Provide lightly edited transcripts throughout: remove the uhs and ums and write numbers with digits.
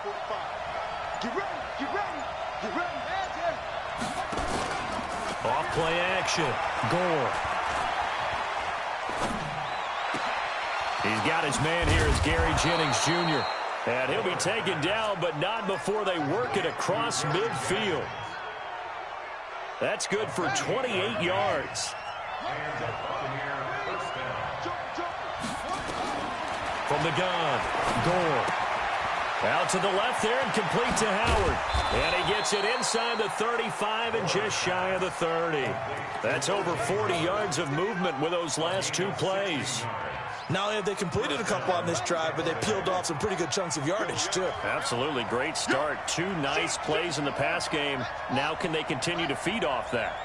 Get ready, get ready, get ready. Off play action. Gore. He's got his man here as Gary Jennings Jr. And he'll be taken down, but not before they work it across midfield. That's good for 28 yards. From the gun, Gore. Out to the left there and complete to Howard. And he gets it inside the 35 and just shy of the 30. That's over 40 yards of movement with those last two plays. Not only have they completed a couple on this drive, but they peeled off some pretty good chunks of yardage, too. Absolutely. Great start. Two nice plays in the pass game. Now can they continue to feed off that?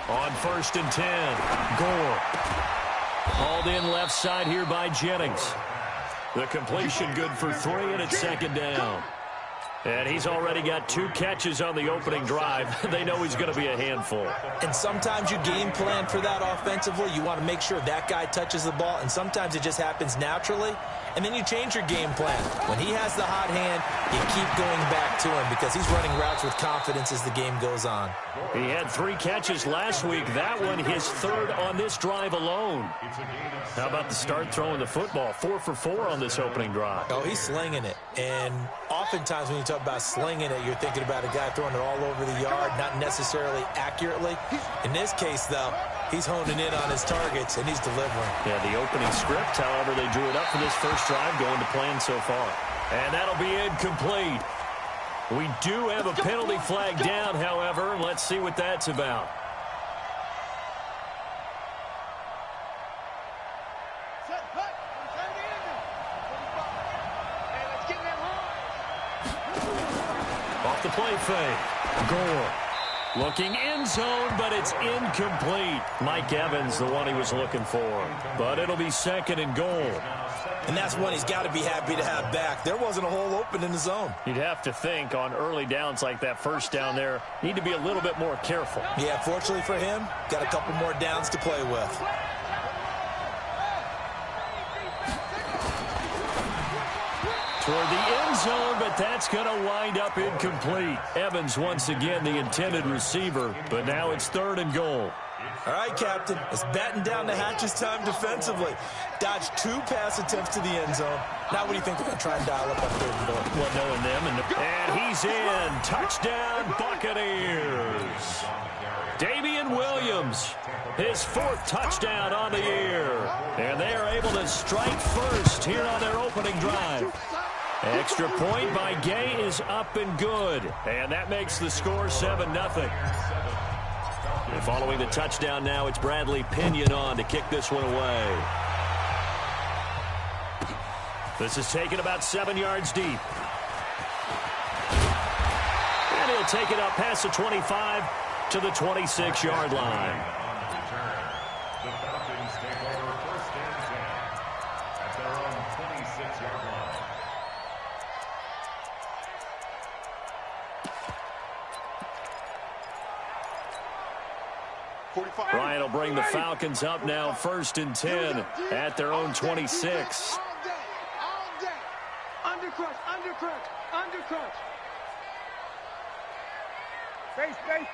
On 1st and 10, Gore. Hauled in left side here by Jennings. The completion good for 3, and it's 2nd down. And he's already got 2 catches on the opening drive. They know he's going to be a handful. And sometimes you game plan for that offensively. You want to make sure that guy touches the ball, and sometimes it just happens naturally. And then you change your game plan. When he has the hot hand, you keep going back to him because he's running routes with confidence as the game goes on. He had 3 catches last week. That one his 3rd on this drive alone. How about the start throwing the football? 4 for 4 on this opening drive. Oh, he's slinging it. And oftentimes when you talk about slinging it, you're thinking about a guy throwing it all over the yard, not necessarily accurately. In this case, though, he's honing in on his targets, and he's delivering. Yeah, the opening script, however, they drew it up for this first drive going to plan so far. And that'll be incomplete. We do have a penalty flag down, however. Let's see what that's about. Off the play fake. Gore. Looking end zone, but it's incomplete. Mike Evans, the one he was looking for. But it'll be 2nd and goal. And that's one he's got to be happy to have back. There wasn't a hole open in the zone. You'd have to think on early downs like that first down there, need to be a little bit more careful. Yeah, fortunately for him, got a couple more downs to play with. Toward the end zone, but that's going to wind up incomplete. Evans once again the intended receiver, but now it's 3rd and goal. All right, Captain, it's batten down the hatches time defensively. Dodged 2 pass attempts to the end zone. Now what do you think they're going to try and dial up on 3rd and goal? Well, knowing them. And he's in. Touchdown, Buccaneers. Damian Williams, his 4th touchdown on the year. And they are able to strike first here on their opening drive. Extra point by Gay is up and good. And that makes the score 7-0. And following the touchdown now, it's Bradley Pinion on to kick this one away. This is taken about 7 yards deep. And he'll take it up past the 25 to the 26-yard line. The Falcons take over 1st and 10 at their own 26-yard line. Ryan will bring the Falcons up now 1st and 10 at their own 26. All day. Undercrush, undercrush, undercrush. Face, face.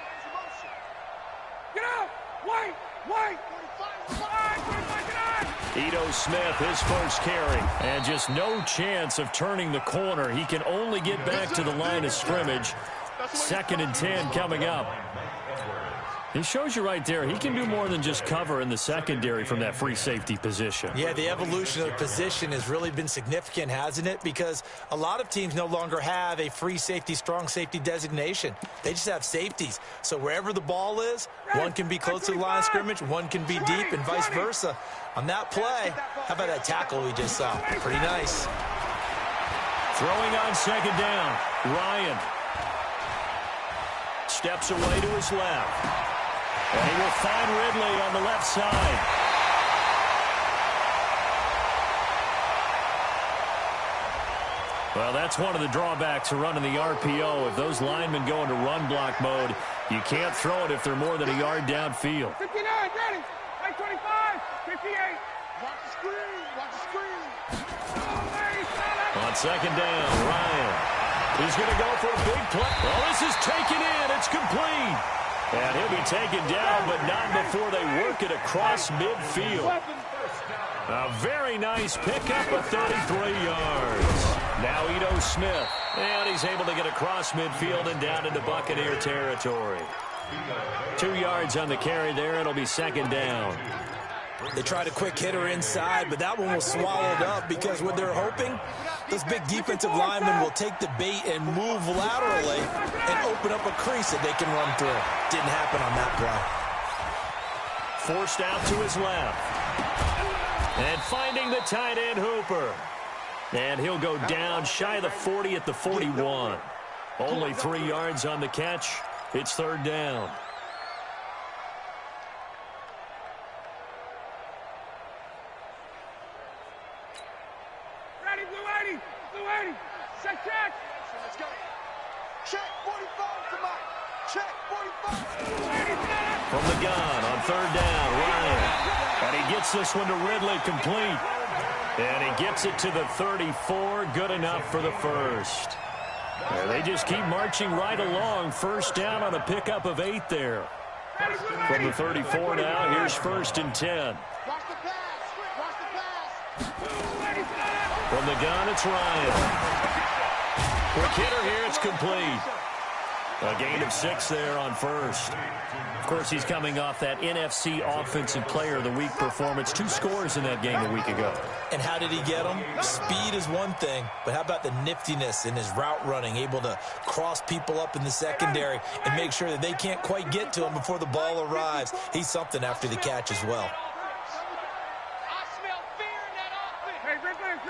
Get out! White! White! 45, Ito Smith, his first carry. And just no chance of turning the corner. He can only get back to the line of scrimmage. 2nd and 10 coming up. He shows you right there, he can do more than just cover in the secondary from that free safety position. Yeah, the evolution of the position has really been significant, hasn't it? Because a lot of teams no longer have a free safety, strong safety designation. They just have safeties. So wherever the ball is, one can be close to the line of scrimmage, one can be deep, and vice versa. On that play, how about that tackle we just saw? Pretty nice. Throwing on 2nd down, Ryan steps away to his left. And he will find Ridley on the left side. Well, that's one of the drawbacks of running the RPO. If those linemen go into run block mode, you can't throw it if they're more than a yard downfield. 59, ready. Play 25, 58. Watch the screen, watch the screen. On second down, Ryan. He's going to go for a big play. Well, this is taken in. It's complete. And he'll be taken down, but not before they work it across midfield. A very nice pickup of 33 yards. Now Ito Smith. And he's able to get across midfield and down into Buccaneer territory. 2 yards on the carry there. It'll be second down. They tried a quick hitter inside, but that one was swallowed up because what they're hoping, those big defensive linemen will take the bait and move laterally and open up a crease that they can run through. Didn't happen on that play. Forced out to his left. And finding the tight end Hooper. And he'll go down shy of the 40 at the 41. Only 3 yards on the catch. It's third down. Ready, Blue 80. Blue 80. Check, check. Let's go. Check 45, somebody. Check 45. From the gun on third down, Ryan. And he gets this one to Ridley complete. And he gets it to the 34. Good enough for the first. And they just keep marching right along. First down on a pickup of 8 there. From the 34 now, here's first and 10. Watch the pass. Watch the pass. From the gun, it's Ryan. Quick hitter here, it's complete. A gain of 6 there on first. Of course, he's coming off that NFC Offensive Player of the Week performance. 2 scores in that game a week ago. And how did he get them? Speed is one thing, but how about the niftiness in his route running, able to cross people up in the secondary and make sure that they can't quite get to him before the ball arrives. He's something after the catch as well. I smell fear in that offense. Hey, Strickland.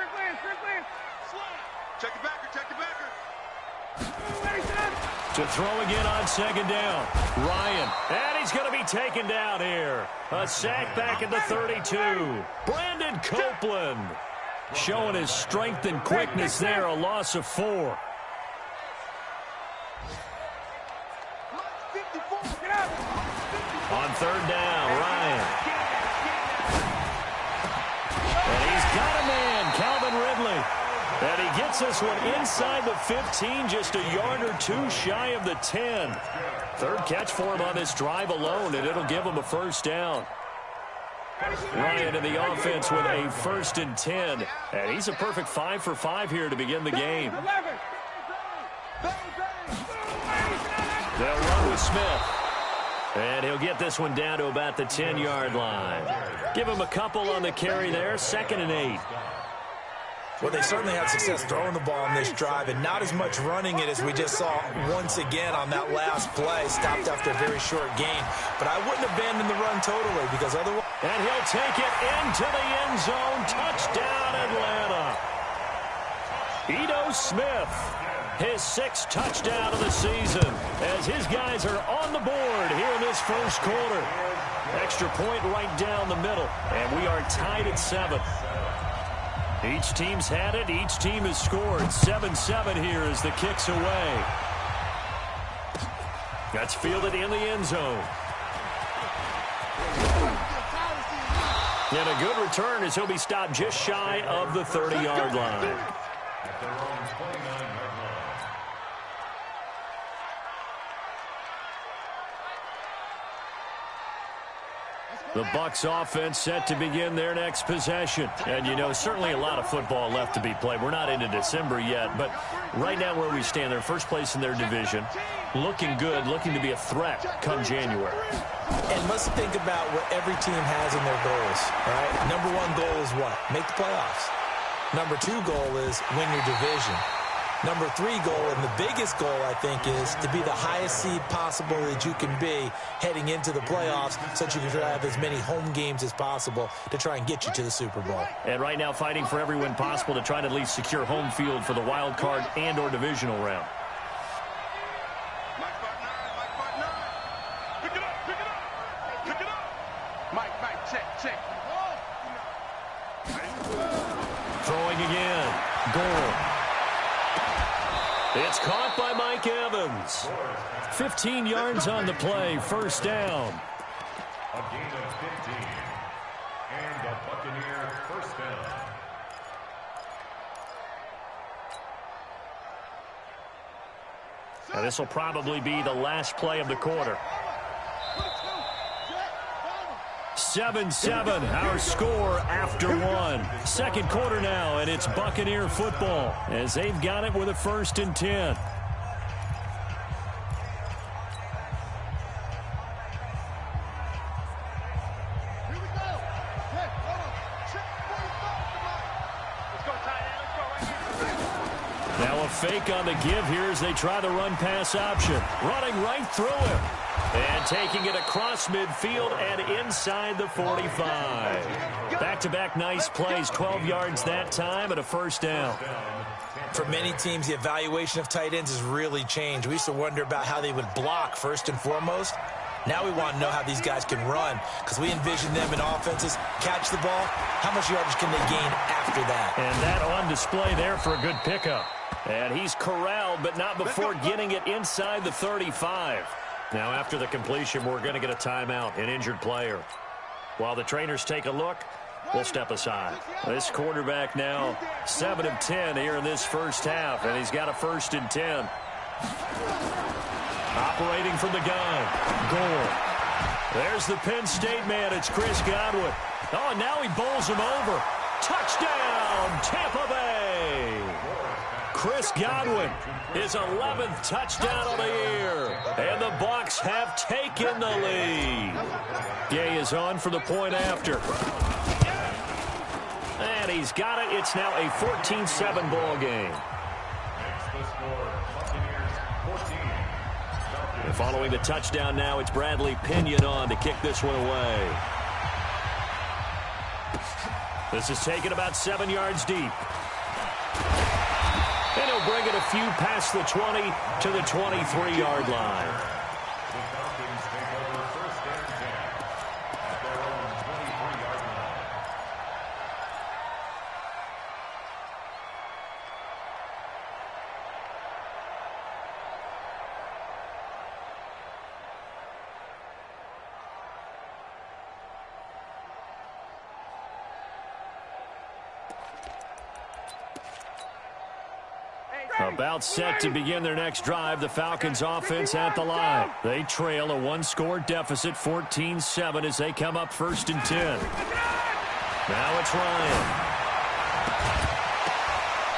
Check the backer, check the backer. To throw again on second down. Ryan. And he's going to be taken down here. A sack back at the 32. Brandon Copeland showing his strength and quickness there. A loss of 4. On third down, Ryan. And he's got a man, Calvin Ridley. And he gets this one inside the 15, just a yard or 2 shy of the 10. Third catch for him on this drive alone, and it'll give him a first down. Ryan in the offense with a first and 10. And he's a perfect 5 for 5 here to begin the game. They'll run with Smith. And he'll get this one down to about the 10-yard line. Give him a couple on the carry there, second and 8. Well, they certainly had success throwing the ball on this drive, and not as much running it as we just saw once again on that last play. Stopped after a very short gain. But I wouldn't abandon the run totally, because otherwise... And he'll take it into the end zone. Touchdown, Atlanta. Ito Smith, his 6th touchdown of the season, as his guys are on the board here in this first quarter. Extra point right down the middle, and we are tied at 7. Each team's had it. Each team has scored. 7-7 here as the kick's away. That's fielded in the end zone. And a good return as he'll be stopped just shy of the 30-yard line. The Bucs offense set to begin their next possession. And, you know, certainly a lot of football left to be played. We're not into December yet, but right now where we stand, they're first place in their division. Looking good, looking to be a threat come January. And let's think about what every team has in their goals, right? Number 1 goal is what? Make the playoffs. Number 2 goal is win your division. Number 3 goal, and the biggest goal, I think, is to be the highest seed possible that you can be heading into the playoffs so that you can have as many home games as possible to try and get you to the Super Bowl. And right now fighting for every win possible to try to at least secure home field for the wild card and or divisional round. Mike, check. Throwing again. Goal. It's caught by Mike Evans. 15 yards on the play, first down. A gain of 15. And this will probably be the last play of the quarter. 7-7, our score after one. Second quarter now, and it's Buccaneer football as they've got it with a 1st and 10. Now a fake on the give here as they try the run-pass option. Running right through him. And taking it across midfield and inside the 45. Back-to-back nice plays, 12 yards that time and a 1st down. For many teams, the evaluation of tight ends has really changed. We used to wonder about how they would block first and foremost. Now we want to know how these guys can run because we envision them in offenses, catch the ball. How much yardage can they gain after that? And that on display there for a good pickup. And he's corralled, but not before getting it inside the 35. Now after the completion, we're going to get a timeout, an injured player. While the trainers take a look, we'll step aside. This quarterback now 7 of 10 here in this first half, and he's got a 1st and 10. Operating from the gun, Gore. There's the Penn State man. It's Chris Godwin. Oh, and now he bowls him over. Touchdown, Tampa Bay. Chris Godwin, his 11th touchdown of the year. And the Bucs have taken the lead. Gay is on for the point after. And he's got it. It's now a 14-7 ball game. And following the touchdown now, it's Bradley Pinion on to kick this one away. This is taken about 7 yards deep. And he'll bring it a few past the 20 to the 23-yard line. The Falcons take over 1st and 10 at their own 23-yard line. About set to begin their next drive, the Falcons offense at the line. They trail a 1-score deficit, 14-7, as they come up 1st and 10. Now it's Ryan.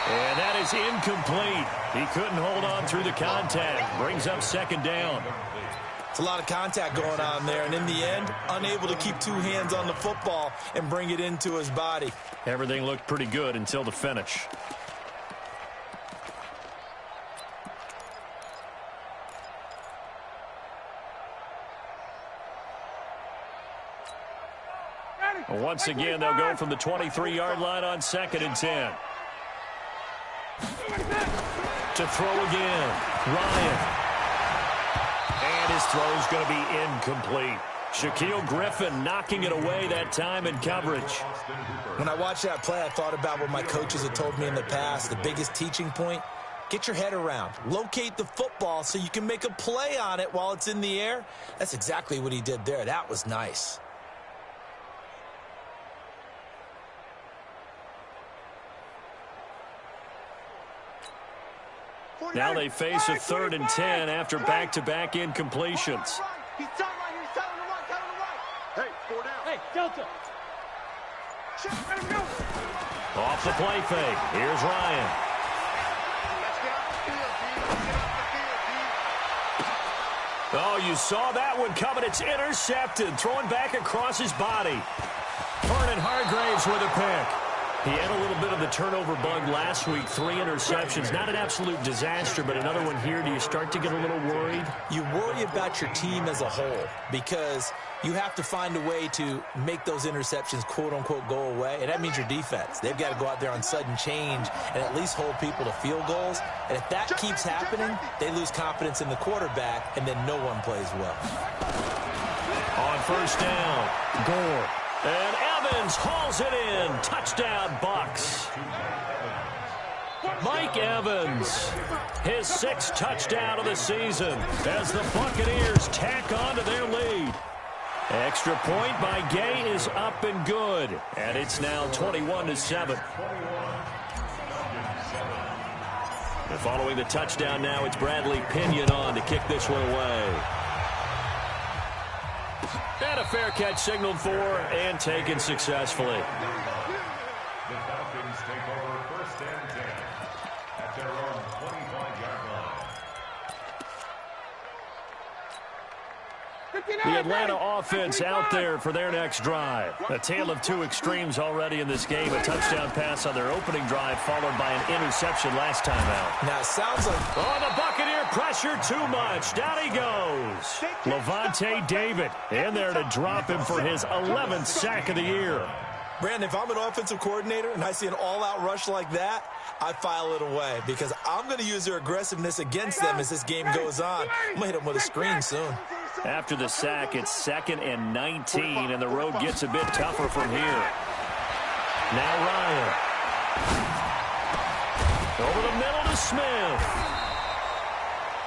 And that is incomplete. He couldn't hold on through the contact. Brings up 2nd down. It's a lot of contact going on there, and in the end, unable to keep 2 hands on the football and bring it into his body. Everything looked pretty good until the finish. Once again, they'll go from the 23-yard line on 2nd and 10. To throw again, Ryan. And his throw's going to be incomplete. Shaquille Griffin knocking it away that time in coverage. When I watched that play, I thought about what my coaches had told me in the past. The biggest teaching point, get your head around. Locate the football so you can make a play on it while it's in the air. That's exactly what he did there. That was nice. Now they face a 3rd and 10 after back-to-back incompletions. He's tight right here. He's tight on the right. Tight on the right. Hey, 4 down. Hey, Delta. Shit, let him go. Off the play fake. Here's Ryan. Let's get off the field, D. Let's get off the field, D. Oh, you saw that one coming. It's intercepted. Throwing back across his body. Vernon Hargraves with a pick. He had a little bit of the turnover bug last week. 3 interceptions. Not an absolute disaster, but another one here. Do you start to get a little worried? You worry about your team as a whole because you have to find a way to make those interceptions, quote-unquote, go away. And that means your defense. They've got to go out there on sudden change and at least hold people to field goals. And if that keeps happening, they lose confidence in the quarterback, and then no one plays well. On 1st down, Gore. And Evans hauls it in. Touchdown, Bucs. Mike Evans, his 6th touchdown of the season as the Buccaneers tack on to their lead. Extra point by Gay is up and good. And it's now 21-7. And following the touchdown now, it's Bradley Pinion on to kick this one away. And a fair catch signaled for and taken successfully. The Falcons take over 1st and 10 at their own 25-yard line. The Atlanta offense out there for their next drive. A tale of two extremes already in this game. A touchdown pass on their opening drive followed by an interception last time out. Now, it sounds like... Oh, the Buccaneer pressure too much. Down he goes. Levante David in there to drop him for his 11th sack of the year. Brandon, if I'm an offensive coordinator and I see an all-out rush like that, I file it away because I'm going to use their aggressiveness against them as this game goes on. I'm going to hit them with a screen soon. After the sack, it's 2nd and 19, and the road gets a bit tougher from here. Now Ryan. Over the middle to Smith.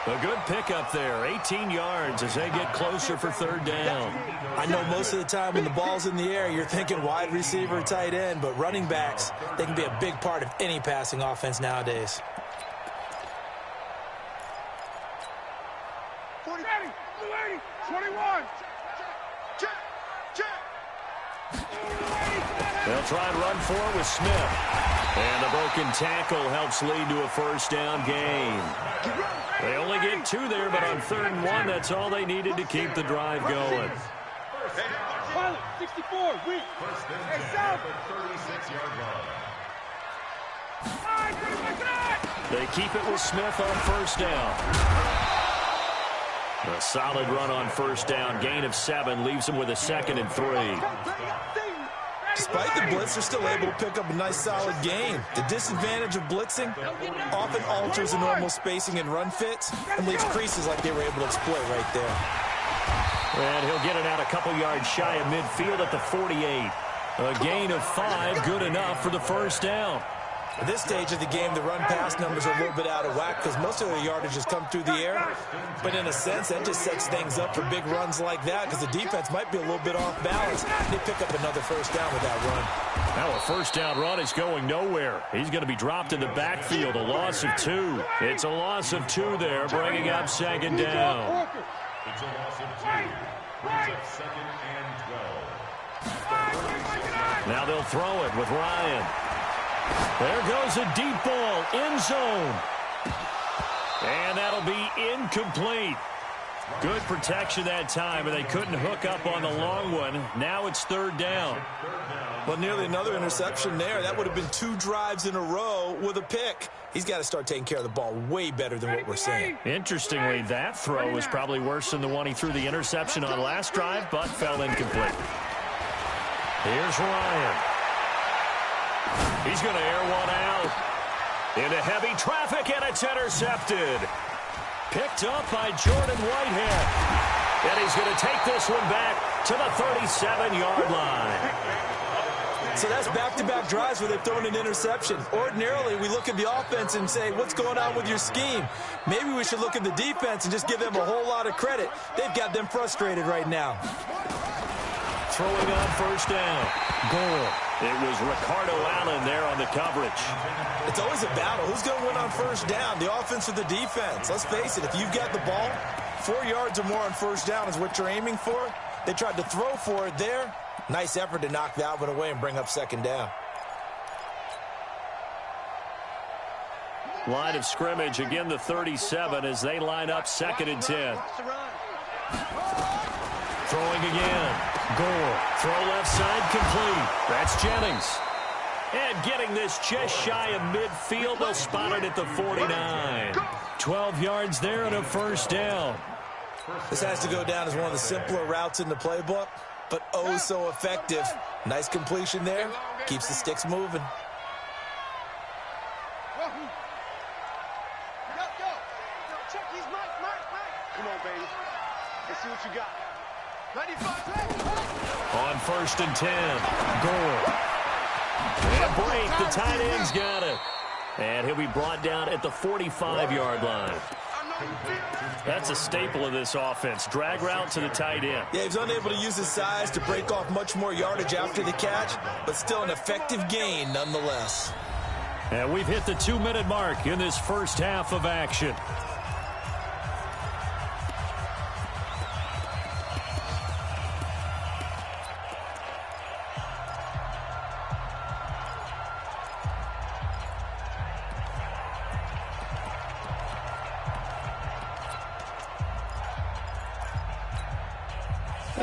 A good pickup there, 18 yards as they get closer for 3rd down. I know most of the time when the ball's in the air, you're thinking wide receiver, tight end, but running backs, they can be a big part of any passing offense nowadays. 40, 21. Check. They'll try and run for it with Smith. And the broken tackle helps lead to a 1st down gain. They only get 2 there, but on 3rd and 1, that's all they needed to keep the drive going. Pilot, 64, weak. Hey, South. 36-yard line. They keep it with Smith on 1st down. A solid run on 1st down. Gain of 7 leaves them with a 2nd and 3. Despite the blitz, they're still able to pick up a nice, solid gain. The disadvantage of blitzing often alters the normal spacing and run fits and leaves creases like they were able to exploit right there. And he'll get it out a couple yards shy of midfield at the 48. A gain of 5, good enough for the 1st down. At this stage of the game, the run-pass numbers are a little bit out of whack because most of their yardage has come through the air. But in a sense, that just sets things up for big runs like that because the defense might be a little bit off balance. They pick up another 1st down with that run. Now a 1st down run is going nowhere. He's going to be dropped in the backfield, a loss of 2. It's a loss of 2 there, bringing up 2nd down. It's a loss of 2. Brings up 2nd and 12. Now they'll throw it with Ryan. There goes a deep ball, end zone. And that'll be incomplete. Good protection that time, and they couldn't hook up on the long one. Now it's 3rd down. Well, nearly another interception there. That would have been 2 drives in a row with a pick. He's got to start taking care of the ball way better than what we're seeing. Interestingly, that throw was probably worse than the one he threw the interception on last drive, but fell incomplete. Here's Ryan. He's going to air one out. Into heavy traffic, and it's intercepted. Picked up by Jordan Whitehead. And he's going to take this one back to the 37-yard line. So that's back-to-back drives where they've thrown an interception. Ordinarily, we look at the offense and say, what's going on with your scheme? Maybe we should look at the defense and just give them a whole lot of credit. They've got them frustrated right now. Throwing on 1st down. Goal. It was Ricardo Allen there on the coverage. It's always a battle. Who's going to win on 1st down, the offense or the defense? Let's face it, if you've got the ball, 4 yards or more on 1st down is what you're aiming for. They tried to throw for it there. Nice effort to knock that one away and bring up 2nd down. Line of scrimmage, again the 37 as they line up 2nd and 10. Throwing again. Gore. Throw left side complete. That's Jennings. And getting this just shy of midfield. They'll spot it at the 49. 12 yards there and a 1st down. This has to go down as one of the simpler routes in the playbook, but oh so effective. Nice completion there. Keeps the sticks moving. Come on, baby. Let's see what you got. 95. On 1st and 10. Gore. And break. The tight end's got it. And he'll be brought down at the 45-yard line. That's a staple of this offense. Drag route to the tight end. Yeah, he's unable to use his size to break off much more yardage after the catch, but still an effective gain nonetheless. And we've hit the 2-minute mark in this first half of action.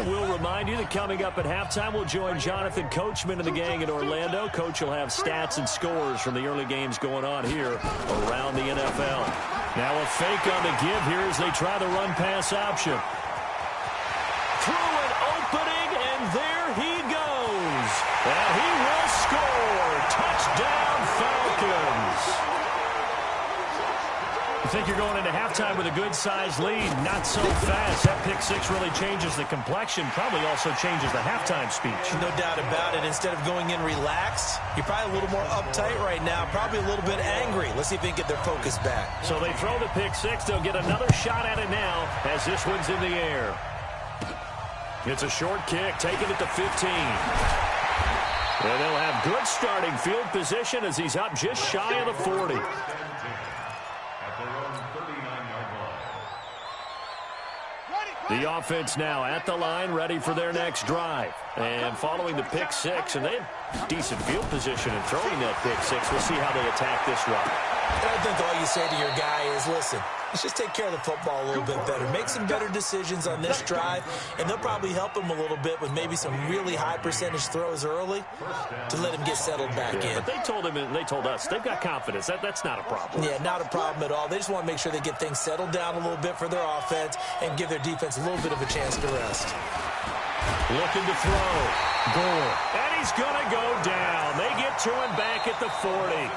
We'll remind you that coming up at halftime, we'll join Jonathan Coachman and the gang in Orlando. Coach will have stats and scores from the early games going on here around the NFL. Now a fake on the give here as they try the run-pass option. Through an opening, and there he goes. And he will score. Touchdown, Falcons. You think you're going into halftime with a good-sized lead. Not so fast. That pick six really changes the complexion. Probably also changes the halftime speech. No doubt about it. Instead of going in relaxed, you're probably a little more uptight right now. Probably a little bit angry. Let's see if they can get their focus back. So they throw the pick six. They'll get another shot at it now as this one's in the air. It's a short kick. Taking it to 15. And they'll have good starting field position as he's up just shy of the 40. The offense now at the line, ready for their next drive. And following the pick six, and they have decent field position in throwing that pick six. We'll see how they attack this drive. I think all you say to your guy is, listen, let's just take care of the football a little bit better. Make some better decisions on this drive, and they'll probably help him a little bit with maybe some really high percentage throws early to let him get settled back in. But they told him and they told us they've got confidence. That's not a problem. Yeah, not a problem at all. They just want to make sure they get things settled down a little bit for their offense and give their defense a little bit of a chance to rest. Looking to throw. Gore. And he's going to go down. They get to him back at the 40.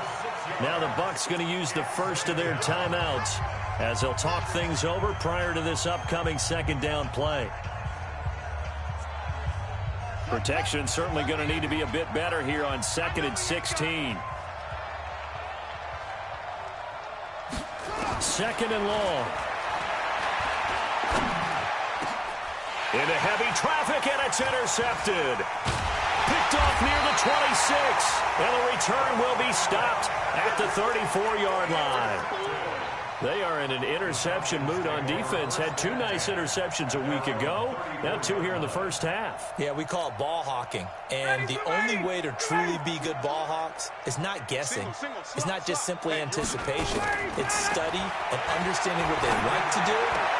Now the Bucs going to use the first of their timeouts as they'll talk things over prior to this upcoming second down play. Protection certainly going to need to be a bit better here on 2nd and 16. 2nd and long. Into heavy traffic, and it's intercepted. Picked off near the 26, and the return will be stopped at the 34-yard line. They are in an interception mood on defense. Had 2 nice interceptions a week ago. Now 2 here in the first half. Yeah, we call it ball hawking. And the only way to truly be good ball hawks is not guessing. It's not just simply anticipation. It's study and understanding what they like to do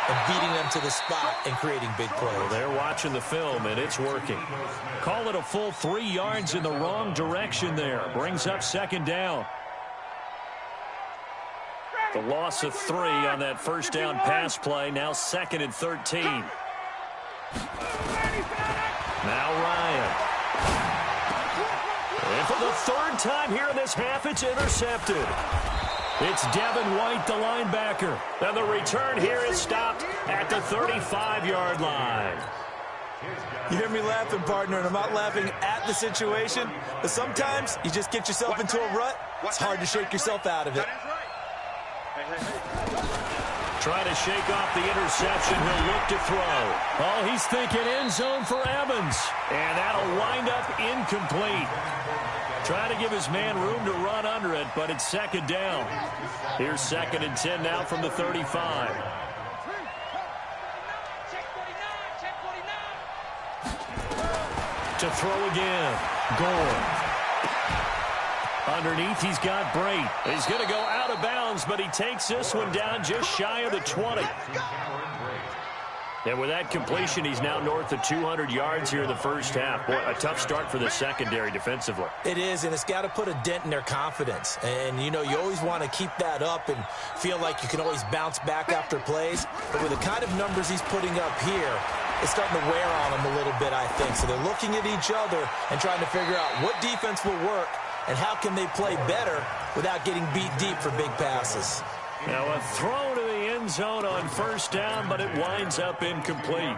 and beating them to the spot and creating big plays. Well, they're watching the film, and it's working. Call it a full 3 yards in the wrong direction there. Brings up 2nd down. The loss of 3 on that first down pass play. Now 2nd and 13. Now Ryan. And for the 3rd time here in this half, it's intercepted. It's Devin White, the linebacker. And the return here is stopped at the 35-yard line. You hear me laughing, partner, and I'm not laughing at the situation. But sometimes you just get yourself into a rut. It's hard to shake yourself out of it. Trying to shake off the interception. He'll look to throw. Oh, he's thinking end zone for Evans. And that'll wind up incomplete. Trying to give his man room to run under it, but it's 2nd down. Here's 2nd and 10 now from the 35. To throw again. Gore. Underneath, he's got Brate. He's going to go out of bounds, but he takes this one down just shy of the 20. And with that completion, he's now north of 200 yards here in the first half. Boy, a tough start for the secondary defensively. It is, and it's got to put a dent in their confidence. And, you know, you always want to keep that up and feel like you can always bounce back after plays. But with the kind of numbers he's putting up here, it's starting to wear on them a little bit, I think. So they're looking at each other and trying to figure out what defense will work and how can they play better without getting beat deep for big passes. Now a throw to the end zone on 1st down, but it winds up incomplete.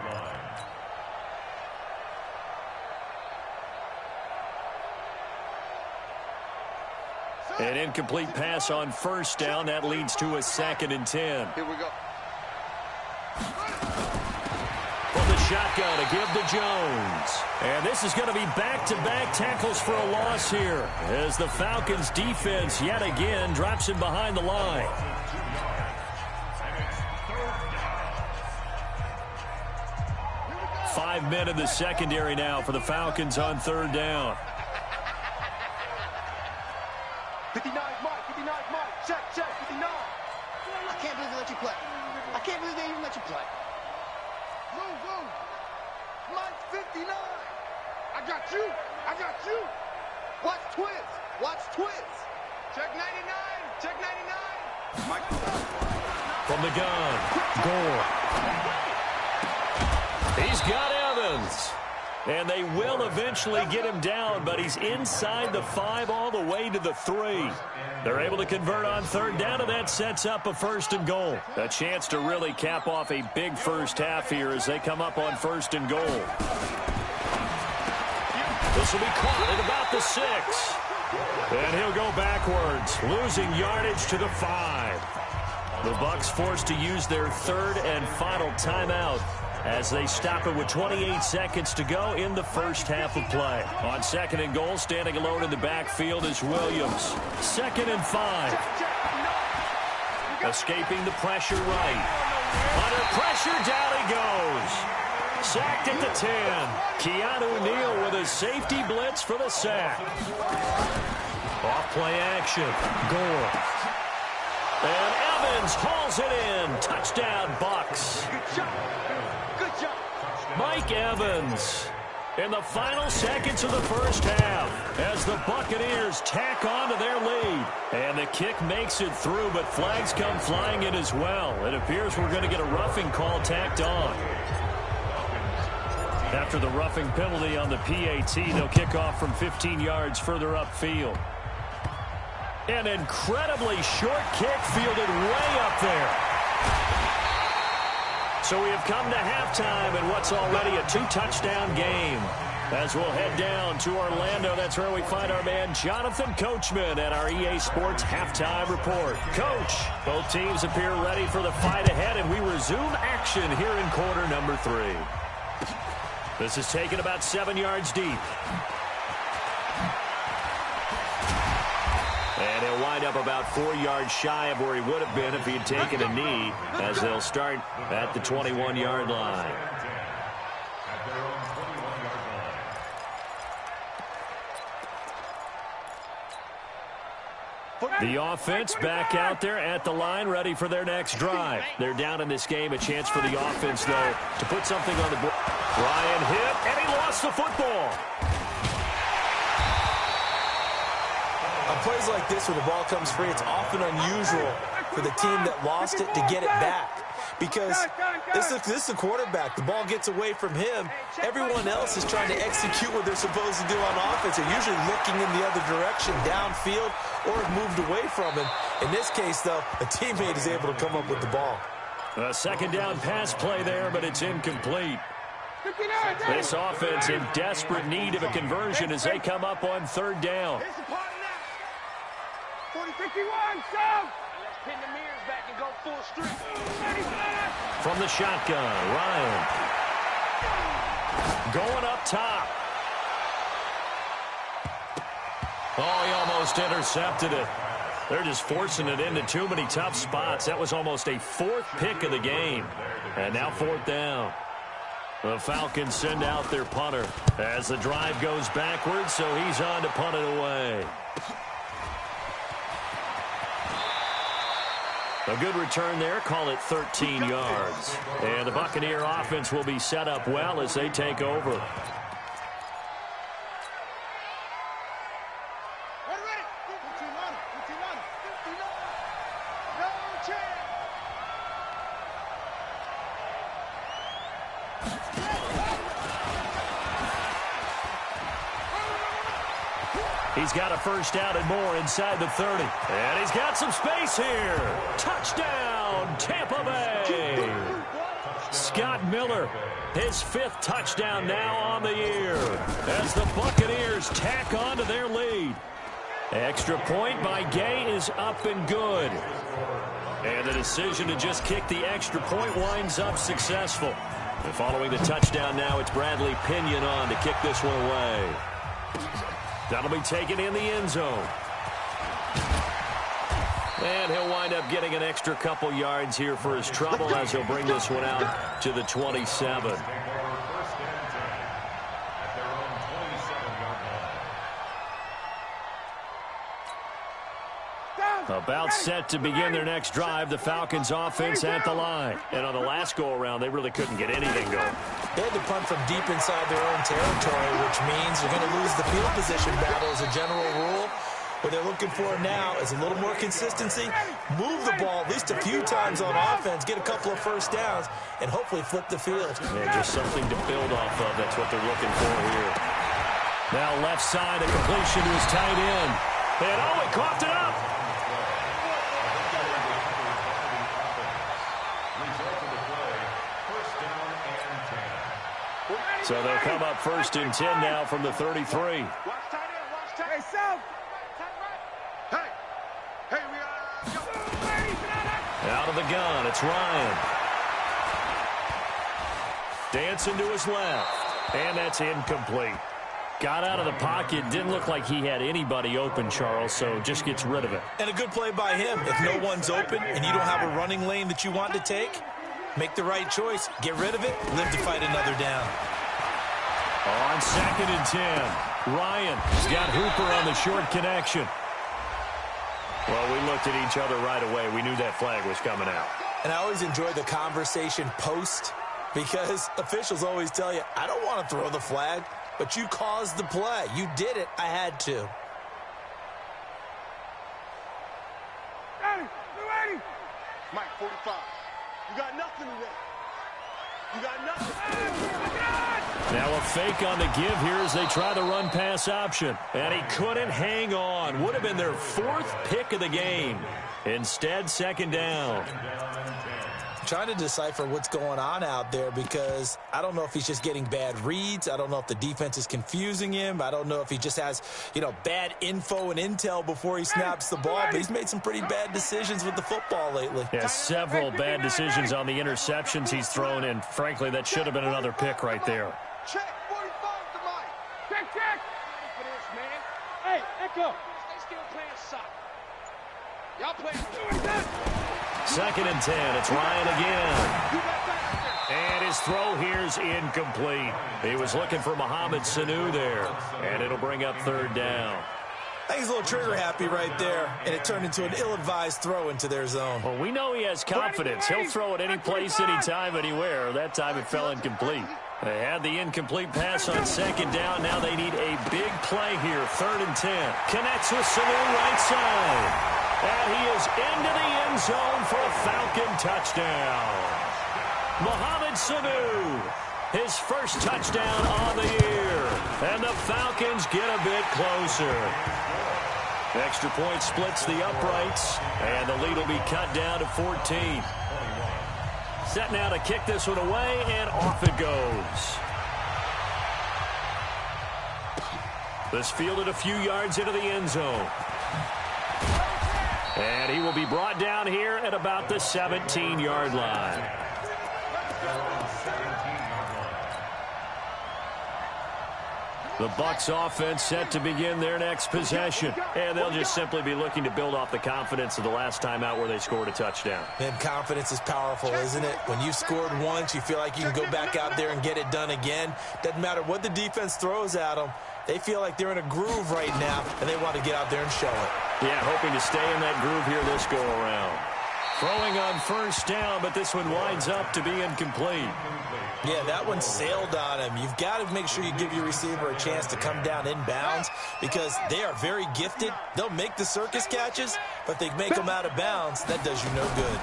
An incomplete pass on 1st down. That leads to a 2nd and 10. Here we go. Well, the shotgun to give to Jones. And this is going to be back-to-back tackles for a loss here as the Falcons defense yet again drops him behind the line. 5 men in the secondary now for the Falcons on third down. 59 Mike, 59 Mike, check, 59. I can't believe they let you play. I can't believe they even let you play. Move. Mike, 59. I got you. Watch twins. Check 99, check 99. Mike. From the gun, Gore. He's got Evans. And they will eventually get him down, but he's inside the 5 all the way to the 3. They're able to convert on third down, and that sets up a 1st and goal. A chance to really cap off a big first half here as they come up on 1st and goal. This will be caught at about the 6. And he'll go backwards, losing yardage to the 5. The Bucs forced to use their 3rd and final timeout as they stop it with 28 seconds to go in the first half of play. On 2nd and goal, standing alone in the backfield is Williams. 2nd and 5. Escaping the pressure right. Under pressure, down he goes. Sacked at the 10. Keanu Neal with a safety blitz for the sack. Off-play action. Gore. And Evans hauls it in. Touchdown, Bucs. Good job. Mike Evans in the final seconds of the first half as the Buccaneers tack on to their lead. And the kick makes it through, but flags come flying in as well. It appears we're going to get a roughing call tacked on. After the roughing penalty on the PAT, they'll kick off from 15 yards further upfield. An incredibly short kick fielded way up there. So we have come to halftime in what's already a 2-touchdown game. As we'll head down to Orlando, that's where we find our man Jonathan Coachman at our EA Sports Halftime Report. Coach, both teams appear ready for the fight ahead, and we resume action here in quarter number 3. This is taken about 7 yards deep. And he'll wind up about 4 yards shy of where he would have been if he had taken a knee, as they'll start at the 21-yard line. The offense back out there at the line, ready for their next drive. They're down in this game. A chance for the offense, though, to put something on the board. Ryan hit, and he lost the football. On plays like this where the ball comes free, it's often unusual for the team that lost it to get it back. Because this is the quarterback. The ball gets away from him. Everyone else is trying to execute what they're supposed to do on offense. They're usually looking in the other direction, downfield, or have moved away from him. In this case, though, a teammate is able to come up with the ball. A 2nd down pass play there, but it's incomplete. This offense in desperate need of a conversion as they come up on 3rd down. 40-51, stop! Let's pin the mirrors back and go full strength. From the shotgun, Ryan. Going up top. Oh, he almost intercepted it. They're just forcing it into too many tough spots. That was almost a 4th pick of the game. And now 4th down. The Falcons send out their punter as the drive goes backwards, so he's on to punt it away. A good return there, call it 13 yards. And the Buccaneer offense will be set up well as they take over. Ready. No chance. He's got a 1st down and more inside the 30. And he's got some space here. Touchdown, Tampa Bay. Scott Miller, his 5th touchdown now on the year as the Buccaneers tack on to their lead. Extra point by Gay is up and good. And the decision to just kick the extra point winds up successful. And following the touchdown now, it's Bradley Pinion on to kick this one away. That'll be taken in the end zone. And he'll wind up getting an extra couple yards here for his trouble as he'll bring this one out to the 27. About set to begin their next drive, the Falcons offense at the line. And on the last go-around, they really couldn't get anything going. They had to punt from deep inside their own territory, which means you're going to lose the field position battle as a general rule. What they're looking for now is a little more consistency, move the ball at least a few times on offense, get a couple of first downs, and hopefully flip the field. Yeah, just something to build off of. That's what they're looking for here. Now left side, a completion to his tight end. And he coughed it up. So they'll come up 1st and 10 now from the 33. Hey, South. Hey, Out of the gun, it's Ryan. Dancing to his left. And that's incomplete. Got out of the pocket. Didn't look like he had anybody open, Charles, so just gets rid of it. And a good play by him. If no one's open and you don't have a running lane that you want to take, make the right choice. Get rid of it. Live to fight another down. On 2nd and 10, Ryan has got Hooper on the short connection. Well, we looked at each other right away. We knew that flag was coming out. And I always enjoy the conversation post because officials always tell you, I don't want to throw the flag, but you caused the play. You did it. I had to. Ready. Mike, 45. You got nothing today. You got nothing. Now a fake on the give here as they try the run-pass option. And he couldn't hang on. Would have been their 4th pick of the game. Instead, 2nd down. Trying to decipher what's going on out there because I don't know if he's just getting bad reads. I don't know if the defense is confusing him. I don't know if he just has, bad info and intel before he snaps the ball. But he's made some pretty bad decisions with the football lately. Yeah, several bad decisions on the interceptions he's thrown in. Frankly, that should have been another pick right there. Check 45 to Mike. Check. For this, man. Hey, Echo. They still playing soccer. Y'all playing. 2nd and 10. It's Ryan again. And his throw here's incomplete. He was looking for Mohamed Sanu there. And it'll bring up 3rd down. I think he's a little trigger happy right there, and it turned into an ill-advised throw into their zone. Well, we know he has confidence. He'll throw it any place, anytime, anywhere. That time it fell incomplete. They had the incomplete pass on 2nd down. Now they need a big play here. 3rd and 10. Connects with Sanu right side. And he is into the end zone for a Falcon touchdown. Mohamed Sanu, his 1st touchdown on the year. And the Falcons get a bit closer. Extra point splits the uprights, and the lead will be cut down to 14. Set now to kick this one away, and off it goes. This fielded a few yards into the end zone. And he will be brought down here at about the 17-yard line. The Bucs offense set to begin their next possession. And they'll just simply be looking to build off the confidence of the last time out where they scored a touchdown. And confidence is powerful, isn't it? When you've scored once, you feel like you can go back out there and get it done again. Doesn't matter what the defense throws at them. They feel like they're in a groove right now, and they want to get out there and show it. Yeah, hoping to stay in that groove here this go-around. Throwing on 1st down, but this one winds up to be incomplete. Yeah, that one sailed on him. You've got to make sure you give your receiver a chance to come down inbounds because they are very gifted. They'll make the circus catches, but they make them out of bounds. That does you no good.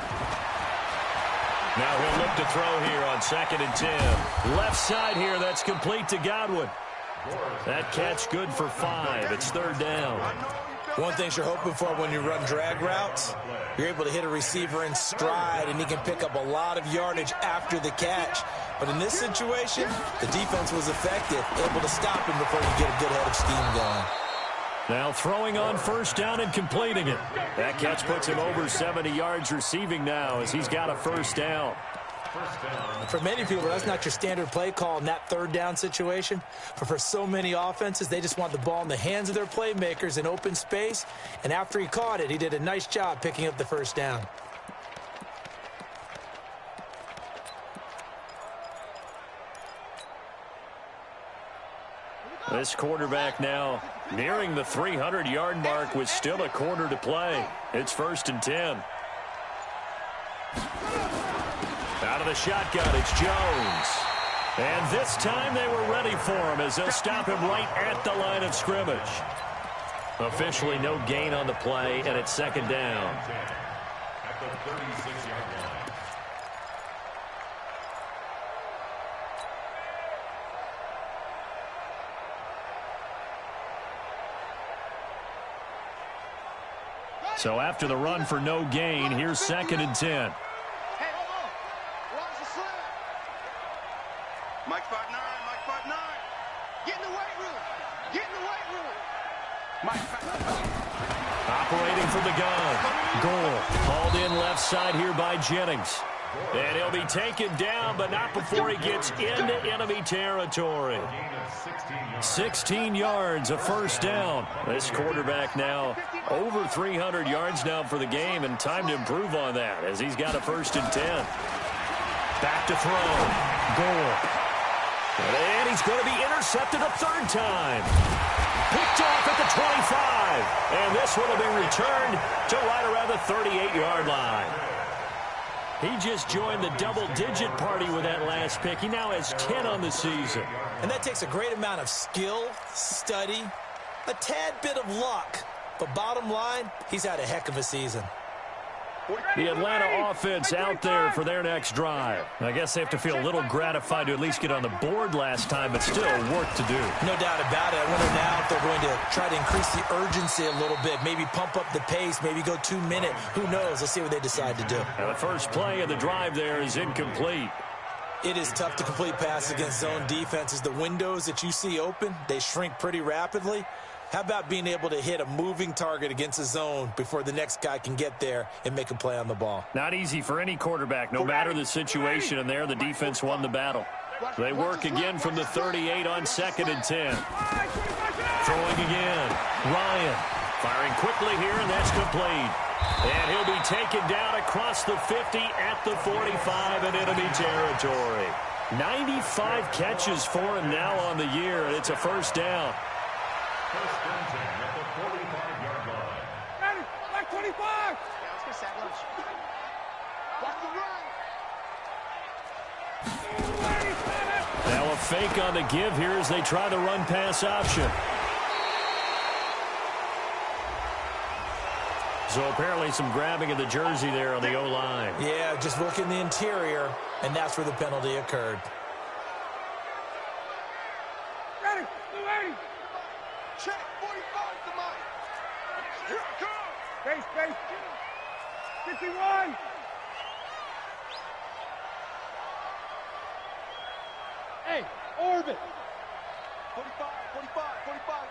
Now he'll look to throw here on 2nd and 10. Left side here, that's complete to Godwin. That catch good for 5. It's 3rd down. One thing you're hoping for when you run drag routes, you're able to hit a receiver in stride, and he can pick up a lot of yardage after the catch. But in this situation, the defense was effective, able to stop him before you get a good head of steam going. Now throwing on 1st down and completing it. That catch puts him over 70 yards receiving now as he's got a 1st down. First down. For many people, that's not your standard play call in that third down situation. But for so many offenses, they just want the ball in the hands of their playmakers in open space. And after he caught it, he did a nice job picking up the first down. This quarterback now nearing the 300-yard mark with still a quarter to play. It's 1st and 10. Out of the shotgun, it's Jones. And this time they were ready for him as they'll stop him right at the line of scrimmage. Officially no gain on the play, and it's 2nd down. At the 36-yard line. So after the run for no gain, here's 2nd and 10. Hey, hold on. Watch the slant. Mike 5'9", Mike 5'9". Get in the weight room. Get in the weight room. Mike 5'9". Operating from the gun. Goal. Hauled in left side here by Jennings. And he'll be taken down, but not before he gets into enemy territory. 16 yards, a first down. This quarterback now over 300 yards now for the game, and time to improve on that as he's got a 1st and 10. Back to throw. Goal. And he's going to be intercepted a 3rd time. Picked off at the 25. And this one will be returned to right around the 38-yard line. He just joined the double-digit party with that last pick. He now has 10 on the season. And that takes a great amount of skill, study, a tad bit of luck. But bottom line, he's had a heck of a season. The Atlanta offense out there for their next drive. I guess they have to feel a little gratified to at least get on the board last time, but still work to do. No doubt about it. I wonder now if they're going to try to increase the urgency a little bit, maybe pump up the pace, maybe go 2-minute. Who knows? Let's see what they decide to do. Now the first play of the drive there is incomplete. It is tough to complete passes against zone defenses. The windows that you see open, they shrink pretty rapidly. How about being able to hit a moving target against a zone before the next guy can get there and make a play on the ball? Not easy for any quarterback, no matter the situation, and there the defense won the battle. They work again from the 38 on 2nd and 10. Throwing again. Ryan firing quickly here, and that's complete. And he'll be taken down across the 50 at the 45 in enemy territory. 95 catches for him now on the year, and it's a first down. 1st and 10 at the 45-yard line. Ready, like 25. Yeah, let's get sack lunch. Watch the run. Now a fake on the give here as they try the run-pass option. So apparently some grabbing of the jersey there on the O-line. Yeah, just working the interior, and that's where the penalty occurred. Ready, 280. Check, 45 to Mike. Here I come. Base. 51. Hey, orbit. 45,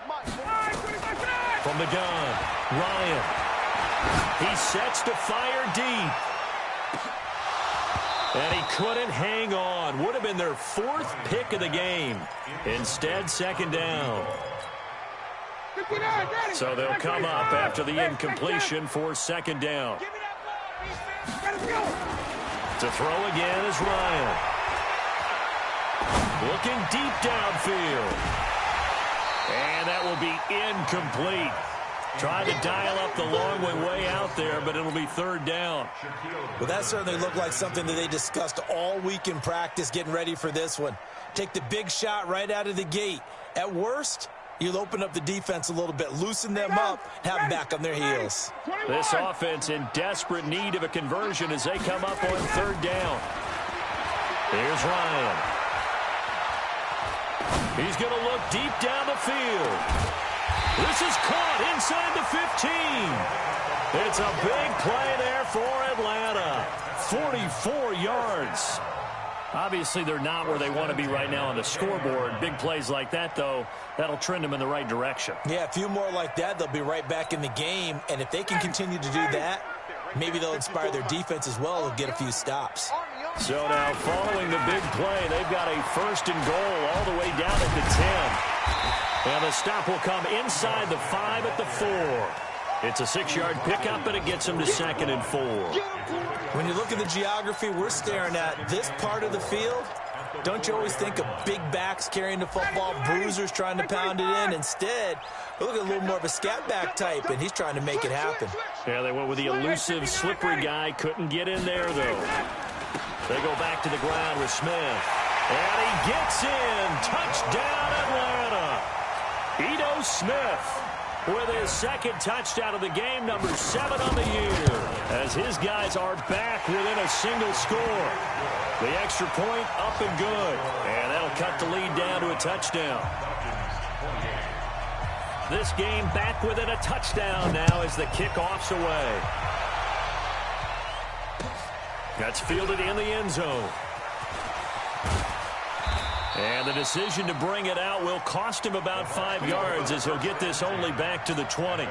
Mike. 45. From the gun, Ryan. He sets to fire deep. And he couldn't hang on. Would have been their 4th pick of the game. Instead, 2nd down. So they'll come up after the incompletion for 2nd down. To throw again is Ryan. Looking deep downfield. And that will be incomplete. Trying to dial up the long way out there, but it'll be 3rd down. Well, that certainly looked like something that they discussed all week in practice getting ready for this one. Take the big shot right out of the gate. At worst, you'll open up the defense a little bit, loosen them up, have them back on their heels. This offense in desperate need of a conversion as they come up on 3rd down. Here's Ryan. He's going to look deep down the field. This is caught inside the 15. It's a big play there for Atlanta. 44 yards. Obviously, they're not where they want to be right now on the scoreboard. Big plays like that, though, that'll trend them in the right direction. Yeah, a few more like that, they'll be right back in the game. And if they can continue to do that, maybe they'll inspire their defense as well and get a few stops. Army, So now following the big play, they've got a first and goal all the way down at the 10. And the stop will come inside the 5 at the 4. It's a 6-yard pickup, and it gets them to 2nd and 4. When you look at the geography we're staring at, this part of the field, don't you always think of big backs carrying the football, bruisers trying to pound it in? Instead, we look at a little more of a scat back type, and he's trying to make it happen. Yeah, they went with the elusive, slippery guy. Couldn't get in there, though. They go back to the ground with Smith. And he gets in. Touchdown, Atlanta. Ito Smith with his 2nd touchdown of the game, number 7 on the year, as his guys are back within a single score. The extra point up and good, and that'll cut the lead down to a touchdown. This game back within a touchdown now as the kickoff's away. That's fielded in the end zone. And the decision to bring it out will cost him about 5 yards as he'll get this only back to the 20.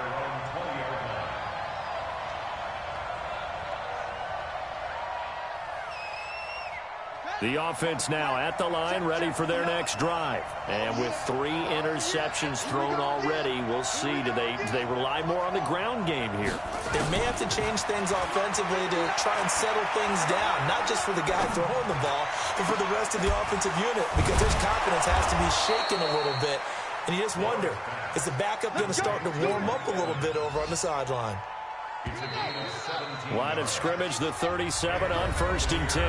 The offense now at the line, ready for their next drive. And with 3 interceptions thrown already, we'll see. Do they rely more on the ground game here? They may have to change things offensively to try and settle things down, not just for the guy throwing the ball, but for the rest of the offensive unit, because his confidence has to be shaken a little bit. And you just wonder, is the backup going to start to warm up a little bit over on the sideline? Line of scrimmage, the 37 on 1st and 10.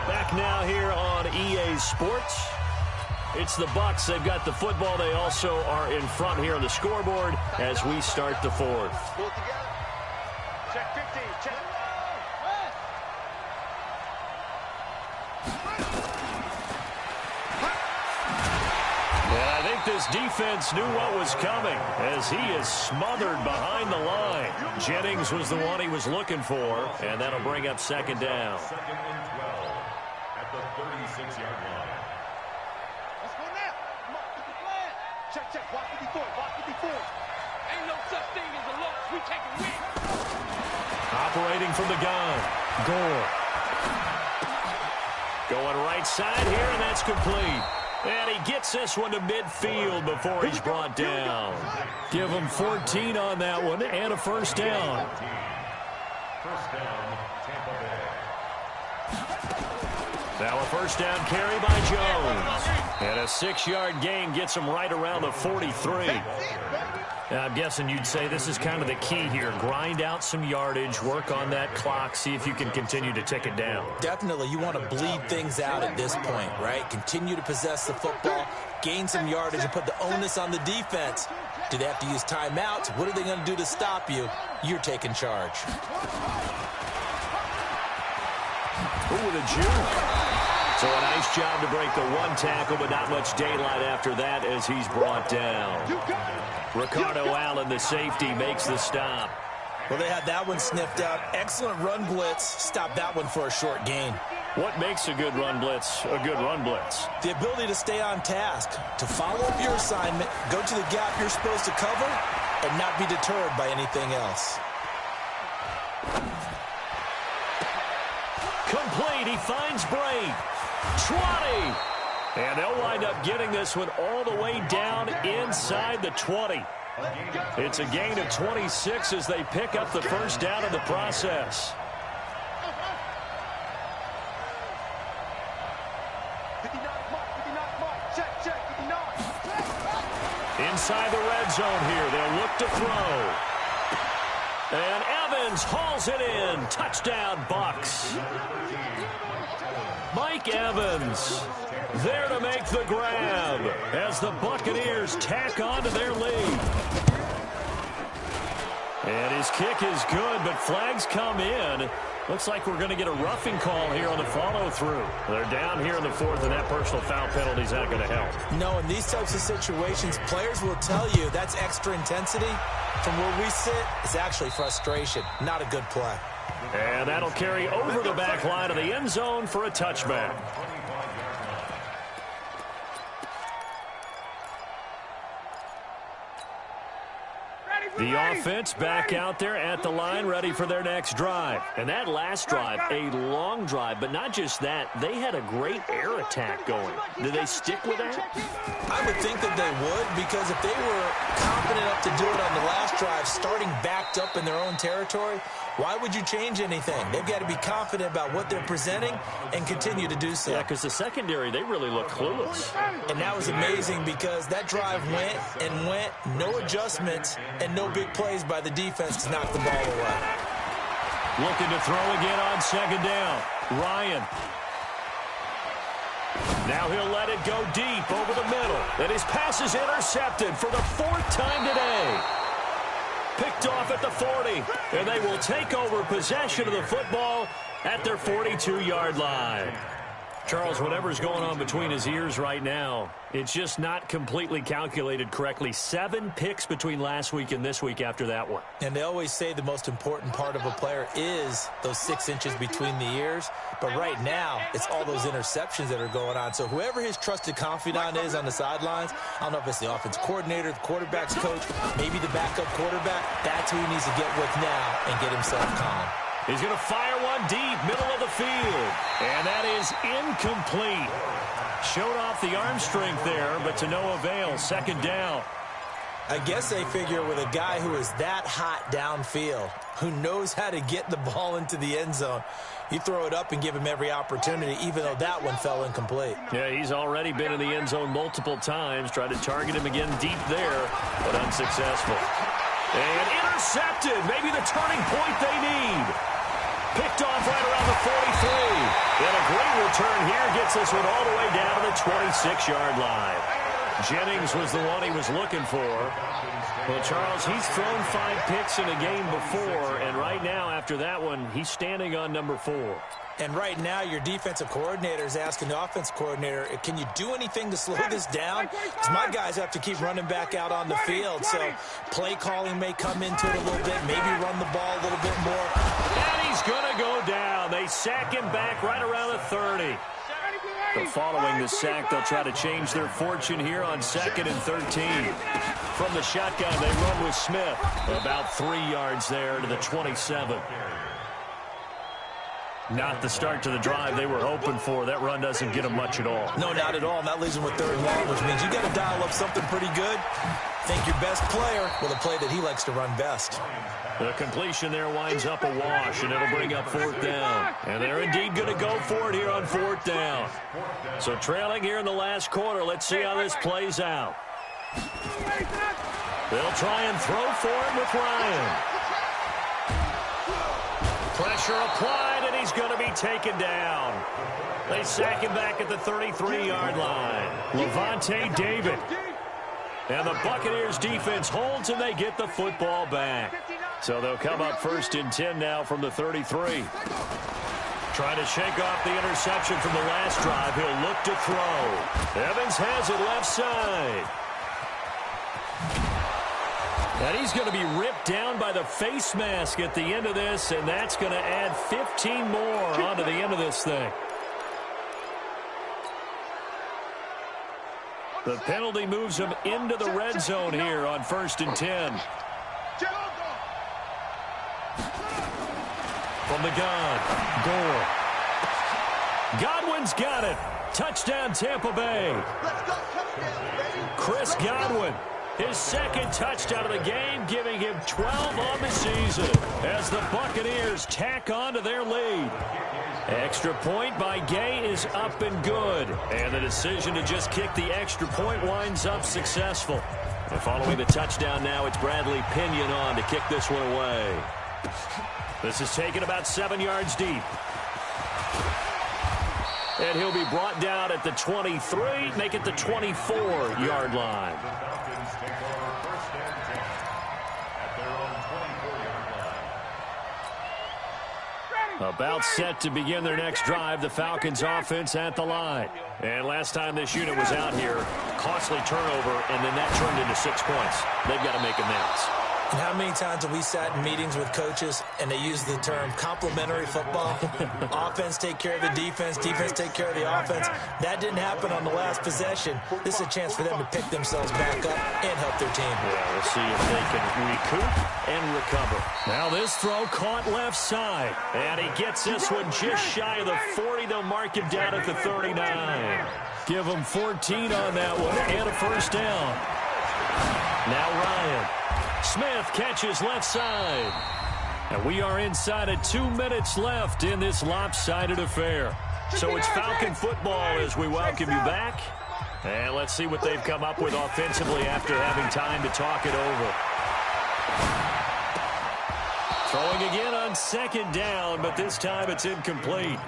Back now here on EA Sports. It's the Bucs. They've got the football. They also are in front here on the scoreboard as we start the 4th. Check 15. Check. And I think this defense knew what was coming as he is smothered behind the line. Jennings was the one he was looking for, and that'll bring up 2nd down. 2nd and 12 at the 36-yard line. Let's go now. Come on, get the flag. Check. Watch 54. Watch 54. Ain't no such thing as a loss. We take a win. Operating from the gun, Gore. Going right side here, and that's complete. And he gets this one to midfield before he's brought down. Give him 14 on that one and a first down. First down, Tampa Bay. Now a first down carry by Jones. And a 6-yard gain gets him right around the 43. I'm guessing you'd say this is kind of the key here. Grind out some yardage, work on that clock, see if you can continue to tick it down. Definitely, you want to bleed things out at this point, right? Continue to possess the football, gain some yardage, and put the onus on the defense. Do they have to use timeouts? What are they going to do to stop you? You're taking charge. Ooh, the juke. So a nice job to break the 1 tackle, but not much daylight after that as he's brought down. Ricardo Allen, the safety, makes the stop. Well, they had that one sniffed out. Excellent run blitz. Stop that one for a short gain. What makes a good run blitz a good run blitz? The ability to stay on task, to follow up your assignment, go to the gap you're supposed to cover, and not be deterred by anything else. Complete. He finds Bray. 20. And they'll wind up getting this one all the way down inside the 20. It's a gain of 26 as they pick up the first down in the process. 59 mark. Check. 59. Inside the red zone here. They'll look to throw. And Evans hauls it in. Touchdown, Bucs. Mike Evans there to make the grab as the Buccaneers tack on to their lead. And his kick is good, but flags come in. Looks like we're going to get a roughing call here on the follow-through. They're down here in the 4th, and that personal foul penalty is not going to help. No, in these types of situations, players will tell you that's extra intensity. From where we sit, it's actually frustration. Not a good play. And that'll carry over the back line of the end zone for a touchback. Ready, The offense back out there at the line, ready for their next drive. And that last drive, a long drive, but not just that. They had a great air attack going. Do they stick with that? I would think that they would, because if they were confident enough to do it on the last drive, starting backed up in their own territory, why would you change anything? They've got to be confident about what they're presenting and continue to do so. Yeah, because the secondary, they really look clueless. And that was amazing because that drive went and went, no adjustments, and no big plays by the defense to knock the ball away. Looking to throw again on second down. Ryan. Now he'll let it go deep over the middle. And his pass is intercepted for the 4th time today. Picked off at the 40. And they will take over possession of the football at their 42-yard line. Charles, whatever's going on between his ears right now, it's just not completely calculated correctly. 7 picks between last week and this week after that one. And they always say the most important part of a player is those 6 inches between the ears. But right now, it's all those interceptions that are going on. So whoever his trusted confidant is on the sidelines, I don't know if it's the offense coordinator, the quarterback's coach, maybe the backup quarterback, that's who he needs to get with now and get himself calm. He's going to fire one deep, middle of the field. And that is incomplete. Showed off the arm strength there, but to no avail. Second down. I guess they figure with a guy who is that hot downfield, who knows how to get the ball into the end zone, you throw it up and give him every opportunity, even though that one fell incomplete. Yeah, he's already been in the end zone multiple times. Tried to target him again deep there, but unsuccessful. And intercepted. Maybe the turning point they need. Picked off right around the 43. And a great return here gets this one all the way down to the 26-yard line. Jennings was the one he was looking for. Well, Charles, he's thrown 5 picks in a game before, and right now, after that one, he's standing on number 4. And right now, your defensive coordinator is asking the offense coordinator, can you do anything to slow this down? Because my guys have to keep running back out on the field. So play calling may come into it a little bit, maybe run the ball a little bit more. And he's going to go down. They sack him back right around the 30. But following the sack, they'll try to change their fortune here on 2nd and 13. From the shotgun, they run with Smith. About 3 yards there to the 27. Not the start to the drive they were hoping for. That run doesn't get them much at all. No, not at all. And that leaves them with 3rd and long, which means you got to dial up something pretty good. Think your best player with a play that he likes to run best. The completion there winds up a wash, and it'll bring up 4th down. And they're indeed going to go for it here on 4th down. So trailing here in the last quarter. Let's see how this plays out. They'll try and throw for it with Ryan. Pressure applied, and he's going to be taken down. They sack him back at the 33-yard line. Levante David. And the Buccaneers defense holds, and they get the football back. So they'll come up 1st and 10 now from the 33. Trying to shake off the interception from the last drive. He'll look to throw. Evans has it left side. And he's going to be ripped down by the face mask at the end of this, and that's going to add 15 more onto the end of this thing. The penalty moves him into the red zone here on 1st and 10. From the gun, Gore. Godwin's got it. Touchdown, Tampa Bay. Chris Godwin. His 2nd touchdown of the game, giving him 12 on the season as the Buccaneers tack on to their lead. Extra point by Gay is up and good. And the decision to just kick the extra point winds up successful. And following the touchdown now, it's Bradley Pinion on to kick this one away. This is taken about 7 yards deep. And he'll be brought down at the 23, make it the 24-yard line. About set to begin their next drive, the Falcons offense at the line. And last time this unit was out here, costly turnover, and then that turned into 6 points. They've got to make amends. And how many times have we sat in meetings with coaches and they use the term complementary football? Offense take care of the defense, defense take care of the offense. That didn't happen on the last possession. This is a chance for them to pick themselves back up and help their team. Yeah, we'll see if they can recoup and recover. Now this throw caught left side. And he gets this one just shy of the 40. They'll mark him down at the 39. Give him 14 on that one and a first down. Now Ryan. Smith catches left side. And we are inside of 2 minutes left in this lopsided affair. So it's Falcon football as we welcome you back. And let's see what they've come up with offensively after having time to talk it over. Throwing again on second down, but this time it's incomplete.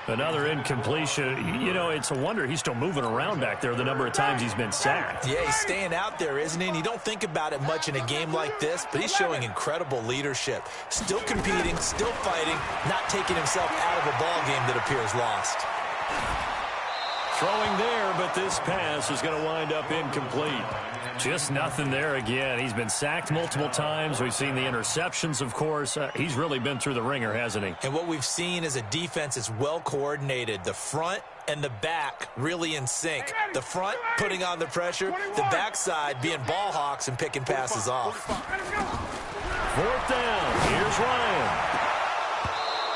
Another incompletion. You know, it's a wonder he's still moving around back there the number of times he's been sacked. Yeah, he's staying out there, isn't he? And you don't think about it much in a game like this, but he's showing incredible leadership. Still competing, still fighting, not taking himself out of a ball game that appears lost. Throwing there, but this pass is going to wind up incomplete. Just nothing there again. He's been sacked multiple times. We've seen the interceptions, of course. He's really been through the ringer, hasn't he? And what we've seen is a defense that's well coordinated. The front and the back really in sync. The front putting on the pressure, the backside being ball hawks and picking passes off. Fourth down. Here's Ryan.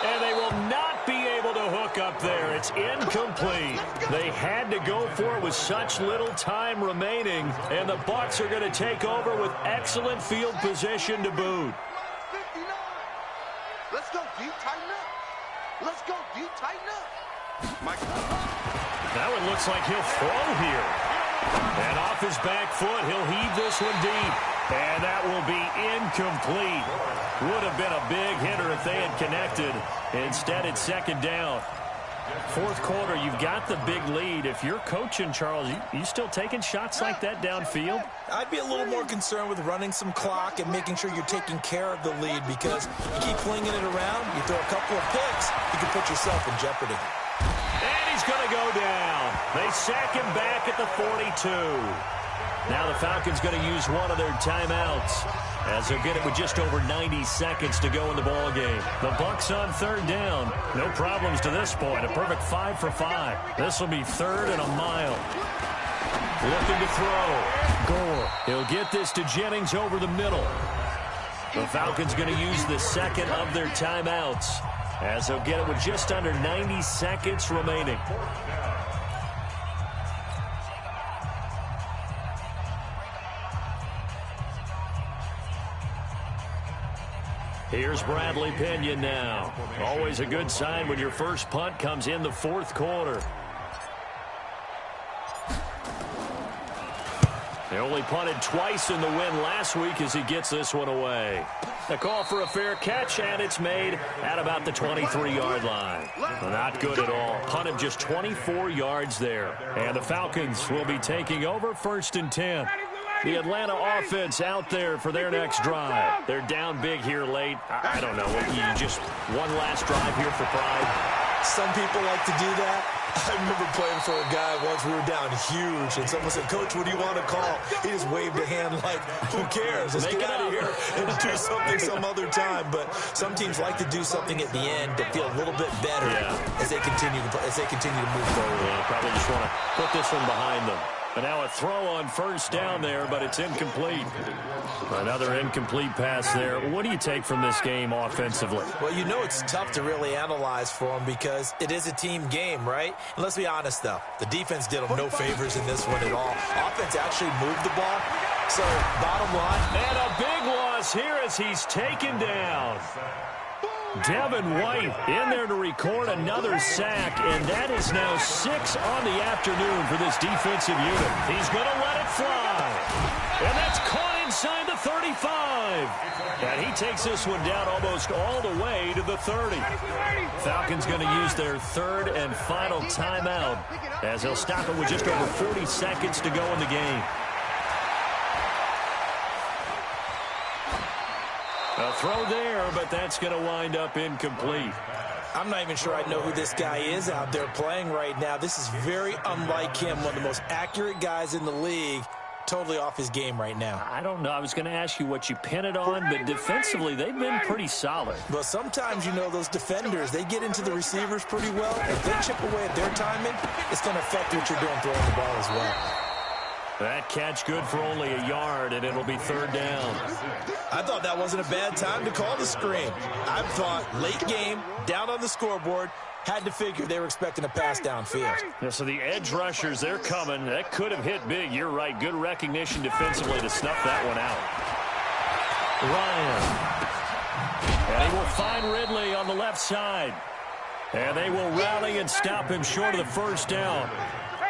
And they will not be able to hook up there. It's incomplete. They had to go for it with such little time remaining. And the Bucs are going to take over with excellent field position to boot. 59. Let's go, D. Tighten up. Let's go, D. Tighten up. Now it looks like he'll throw here. And off his back foot, he'll heave this one deep. And that will be incomplete. Would have been a big hitter if they had connected. Instead, it's second down. Fourth quarter, you've got the big lead. If you're coaching, Charles, you still taking shots like that downfield? I'd be a little more concerned with running some clock and making sure you're taking care of the lead, because you keep flinging it around, you throw a couple of picks, you can put yourself in jeopardy. And he's going to go down. They sack him back at the 42. Now the Falcons going to use one of their timeouts as they'll get it with just over 90 seconds to go in the ball game. The Bucs on third down. No problems to this point. A perfect 5 for 5. This will be third and a mile. Looking to throw. Gore. He'll get this to Jennings over the middle. The Falcons going to use the second of their timeouts as they'll get it with just under 90 seconds remaining. Here's Bradley Pinion now. Always a good sign when your first punt comes in the fourth quarter. They only punted twice in the win last week as he gets this one away. The call for a fair catch, and it's made at about the 23-yard line. Not good at all. Punt of just 24 yards there. And the Falcons will be taking over first and 10. The Atlanta offense out there for their next drive. They're down big here late. I don't know. You just one last drive here for pride. Some people like to do that. I remember playing for a guy once. We were down huge, and someone said, "Coach, what do you want to call?" He just waved a hand like, "Who cares? Let's get out of here and do something some other time." But some teams like to do something at the end to feel a little bit better as they continue to move forward. Yeah, probably just want to put this one behind them. And now a throw on first down there, but it's incomplete. Another incomplete pass there. What do you take from this game offensively? Well, you know it's tough to really analyze for them because it is a team game, right? And let's be honest, though. The defense did them no favors in this one at all. Offense actually moved the ball. So, bottom line. And a big loss here as he's taken down. Devin White in there to record another sack, and that is now 6 on the afternoon for this defensive unit. He's going to let it fly. And that's caught inside the 35. And he takes this one down almost all the way to the 30. Falcons going to use their third and final timeout as they'll stop it with just over 40 seconds to go in the game. A throw there, but that's going to wind up incomplete. I'm not even sure I know who this guy is out there playing right now. This is very unlike him, one of the most accurate guys in the league. totally off his game right now. I don't know. I was going to ask you what you pin it on, but defensively, they've been pretty solid. But sometimes, you know, those defenders, they get into the receivers pretty well. If they chip away at their timing, it's going to affect what you're doing throwing the ball as well. That catch good for only a yard, and it'll be third down. I thought that wasn't a bad time to call the screen. I thought late game, down on the scoreboard, had to figure they were expecting a pass downfield. Yeah, so the edge rushers, they're coming. That could have hit big. You're right. Good recognition defensively to snuff that one out. Ryan. And he will find Ridley on the left side. And they will rally and stop him short of the first down.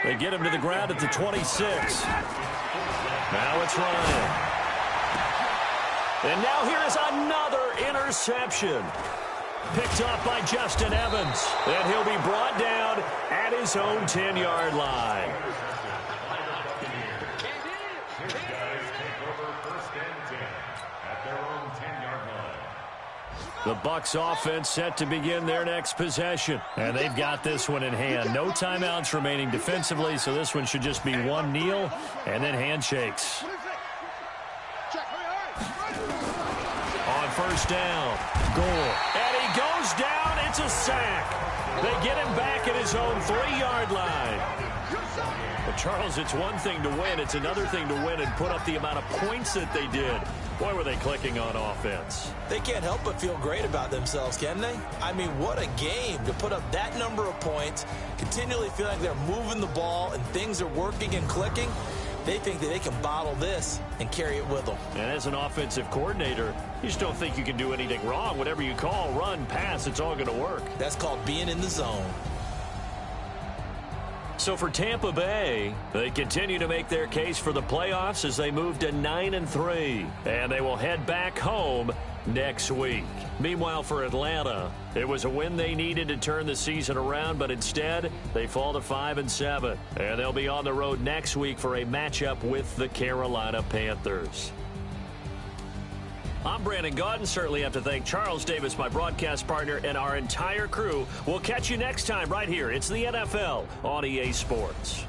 They get him to the ground at the 26. Now it's Ryan. And now here is another interception. Picked off by Justin Evans. And he'll be brought down at his own 10-yard line. The Bucs offense set to begin their next possession. And they've got this one in hand. No timeouts remaining defensively, so this one should just be one kneel and then handshakes. On first down, Gore. And he goes down. It's a sack. They get him back at his own 3-yard line. But, Charles, it's one thing to win. It's another thing to win and put up the amount of points that they did. Boy, were they clicking on offense. They can't help but feel great about themselves, can they? I mean, what a game to put up that number of points, continually feel like they're moving the ball and things are working and clicking. They think that they can bottle this and carry it with them. And as an offensive coordinator, you just don't think you can do anything wrong. Whatever you call, run, pass, it's all going to work. That's called being in the zone. So for Tampa Bay, they continue to make their case for the playoffs as they move to 9-3. And they will head back home next week. Meanwhile, for Atlanta, it was a win they needed to turn the season around, but instead they fall to 5-7. And they'll be on the road next week for a matchup with the Carolina Panthers. I'm Brandon Gaudin. Certainly have to thank Charles Davis, my broadcast partner, and our entire crew. We'll catch you next time right here. It's the NFL on EA Sports.